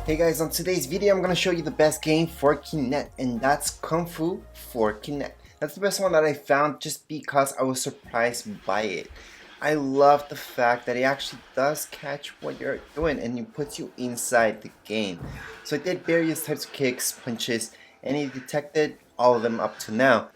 Hey guys, on today's video I'm gonna show you the best game for Kinect, and that's Kung Fu for Kinect. That's the best one that I found just because I was surprised by it. I love the fact that it actually does catch what you're doing and it puts you inside the game. So I did various types of kicks, punches, and it detected all of them up to now.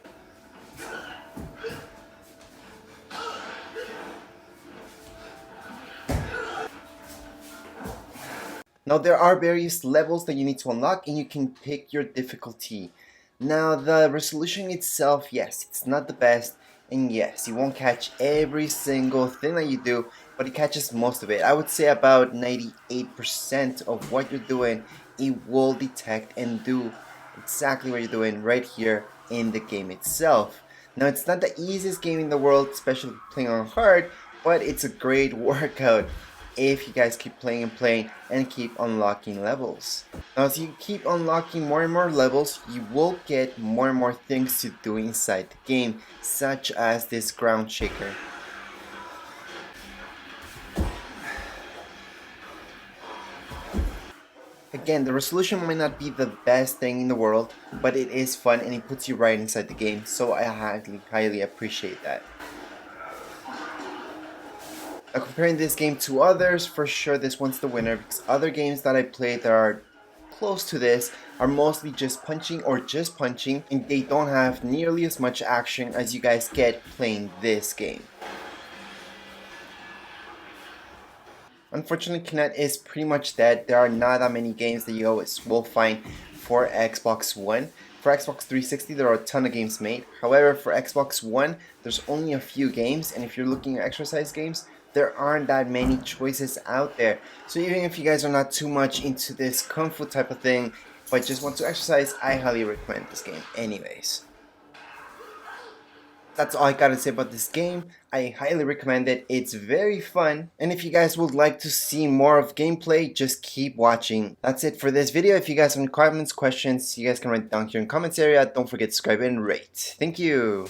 Now there are various levels that you need to unlock and you can pick your difficulty. Now the resolution itself, yes, it's not the best, and yes, you won't catch every single thing that you do, but it catches most of it. I would say about 98% of what you're doing, it will detect and do exactly what you're doing right here in the game itself. Now it's not the easiest game in the world, especially playing on hard, but it's a great workout if you guys keep playing and playing and keep unlocking levels. Now as you keep unlocking more and more levels, you will get more and more things to do inside the game, such as this ground shaker. Again, the resolution might not be the best thing in the world, but it is fun and it puts you right inside the game, so I highly appreciate that. Now, comparing this game to others, for sure this one's the winner because other games that I played that are close to this are mostly just punching or just punching, and they don't have nearly as much action as you guys get playing this game. Unfortunately, Kinect is pretty much dead. There are not that many games that you always will find for Xbox One. For Xbox 360, there are a ton of games made. However, for Xbox One, there's only a few games, and if you're looking at exercise games, there aren't that many choices out there. So even if you guys are not too much into this Kung Fu type of thing, but just want to exercise, I highly recommend this game anyways. That's all I gotta say about this game. I highly recommend it. It's very fun. And if you guys would like to see more of gameplay, just keep watching. That's it for this video. If you guys have any comments, questions, you guys can write down here in the comments area. Don't forget to subscribe and rate. Thank you.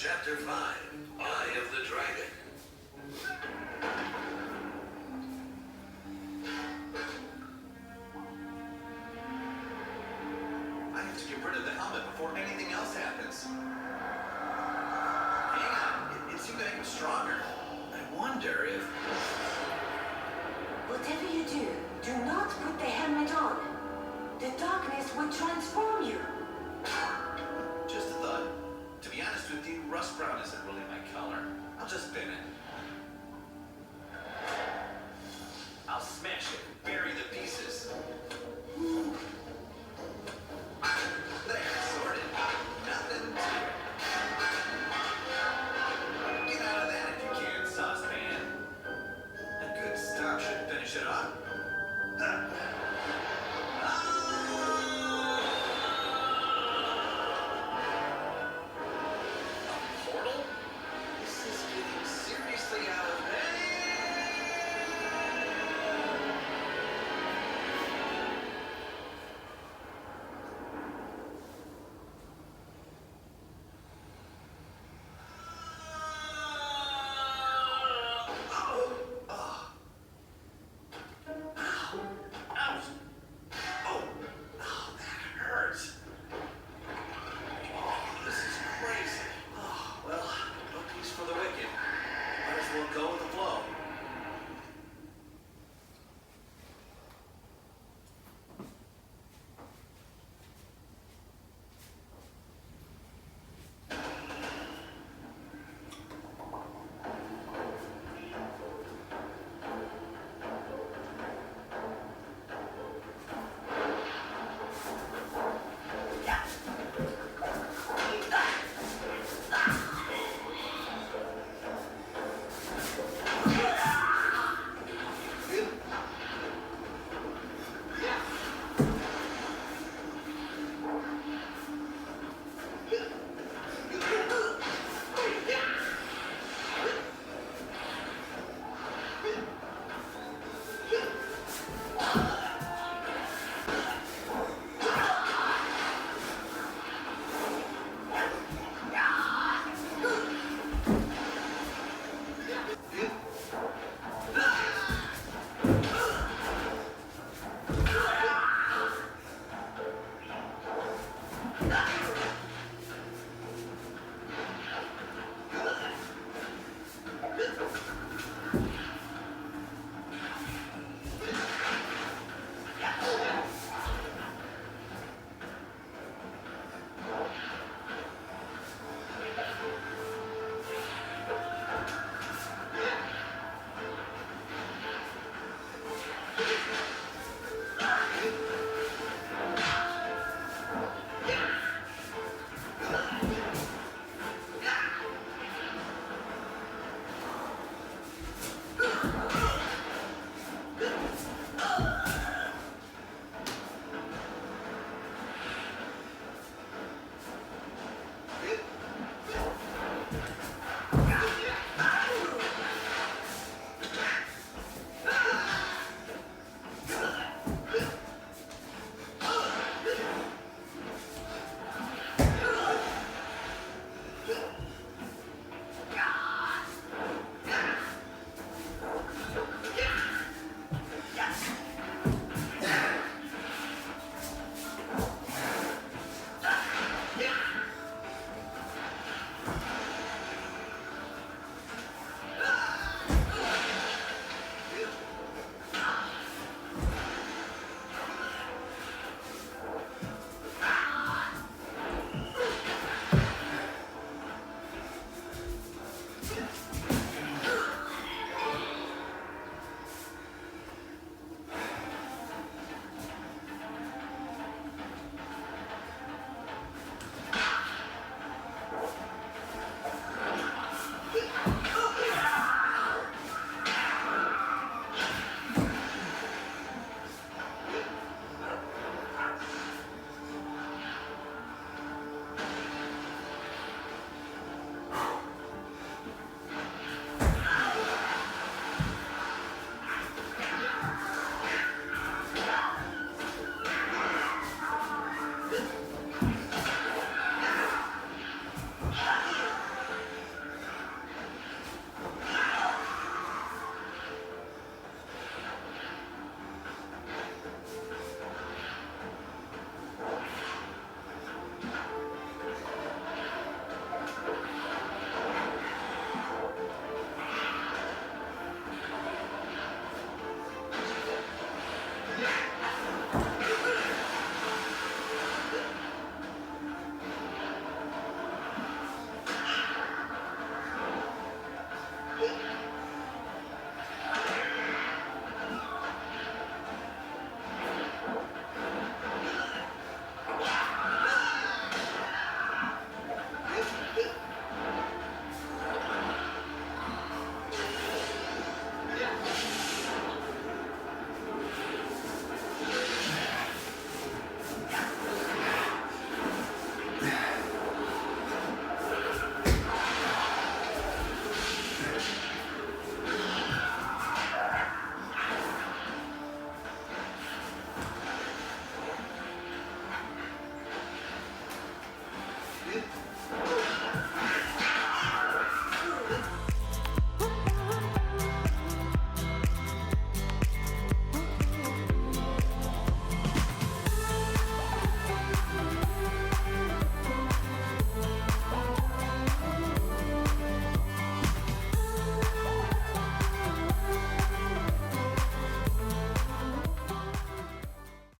Chapter 5, Eye of the Dragon. I have to get rid of the helmet before anything else happens. Hang on, it seemed to make him stronger. I wonder if... Whatever you do, do not put the helmet on. The darkness will transform you. Just a thought. To be honest with you, rust brown isn't really my color. I'll just bin it. I'll smash it and bury the pieces. There, sorted. Nothing to it. Get out of that if you can, saucepan. A good stop should finish it off. Portal? This is getting seriously